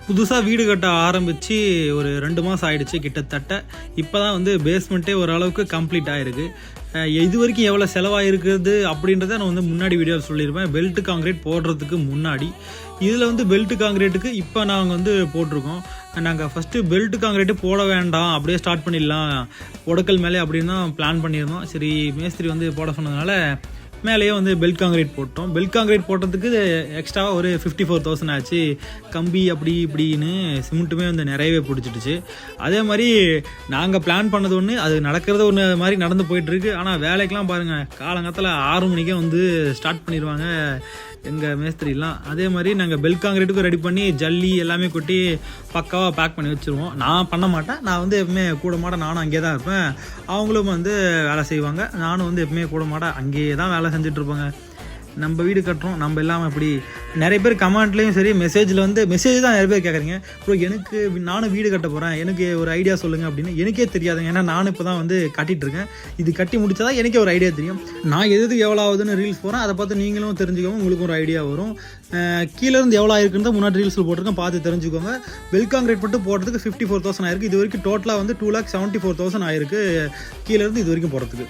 புதுசாக வீடு கட்ட ஆரம்பித்து ஒரு 2 மாதம் ஆகிடுச்சு கிட்டத்தட்ட. இப்போ தான் வந்து பேஸ்மெண்ட்டே ஓரளவுக்கு கம்ப்ளீட் ஆகிருக்கு. இது வரைக்கும் எவ்வளோ செலவாகிருக்குது அப்படின்றத நான் வந்து முன்னாடி வீடியோவில் சொல்லியிருப்பேன். பெல்ட் காங்கிரீட் போடுறதுக்கு முன்னாடி இதில் வந்து பெல்ட் காங்கிரீட்டுக்கு இப்போ நாங்கள் வந்து போட்டிருக்கோம். நாங்கள் ஃபஸ்ட்டு பெல்ட் காங்கிரீட்டு போட வேண்டாம், அப்படியே ஸ்டார்ட் பண்ணிடலாம் உடக்கல் மேலே அப்படின்னு தான் பிளான் பண்ணியிருந்தோம். சரி, மேஸ்திரி வந்து போட சொன்னதுனால மேலேயே வந்து பெல்ட் காங்கிரீட் போட்டோம். பெல்ட் காங்கிரீட் போட்டதுக்கு எக்ஸ்ட்ராவாக ஒரு 54,000 ஆச்சு. கம்பி அப்படி இப்படின்னு சிமெண்ட்டுமே வந்து நிறையவே பிடிச்சிடுச்சு. அதே மாதிரி நாங்கள் பிளான் பண்ணது ஒன்று, அது நடக்கிறது ஒன்று மாதிரி நடந்து போயிட்டுருக்கு. ஆனால் வேலைக்கெலாம் பாருங்கள், காலங்காலத்தில் 6 மணிக்கே வந்து ஸ்டார்ட் பண்ணிடுவாங்க எங்கள் மேஸ்திரிலாம். அதே மாதிரி நாங்கள் பெல்ட் காங்கிரீட்டுக்கும் ரெடி பண்ணி ஜல்லி எல்லாமே கொட்டி பக்காவாக பேக் பண்ணி வச்சுருவோம். நான் பண்ண மாட்டேன், நான் வந்து எப்பவுமே கூட மாட நானும் அங்கேயே தான் இருப்பேன். அவங்களும் வந்து வேலை செய்வாங்க, நானும் வந்து எப்பவுமே கூட மாட அங்கேயே தான் வேலை செஞ்சிட்ருப்பேங்க. நம்ம வீடு கட்டுறோம், நம்ம இல்லாமல் இப்படி நிறைய பேர் கமெண்ட்லேயும் சரி மெசேஜில் வந்து மெசேஜ் தான் நிறைய பேர் கேட்குறீங்க, ப்ரோ எனக்கு நானும் வீடு கட்ட போகிறேன், எனக்கு ஒரு ஐடியா சொல்லுங்கள் அப்படின்னு. எனக்கே தெரியாதுங்க, ஏன்னா நானும் இப்போ தான் வந்து கட்டிகிட்ருக்கேன். இது கட்டி முடிச்சதான் எனக்கே ஒரு ஐடியா தெரியும். நான் எது எவ்வளோ ஆகுதுன்னு ரீல்ஸ் போகிறேன், அதை பார்த்து நீங்களும் தெரிஞ்சுக்கோங்க, உங்களுக்கும் ஒரு ஐடியா வரும். கீழேருந்து எவ்வளோ ஆயிருக்குன்னு தான் முன்னாடி ரீல்ஸில் போட்டிருக்கேன், பார்த்து தெரிஞ்சுக்கோங்க. பெல்ட் காங்கிரீட் மட்டும் போடுறதுக்கு 54,000 ஆயிருக்கு. இது வரைக்கும் டோட்டலாக வந்து 2,74,000 ஆயிருக்கு கீழேருந்து இது வரைக்கும் போகிறதுக்கு.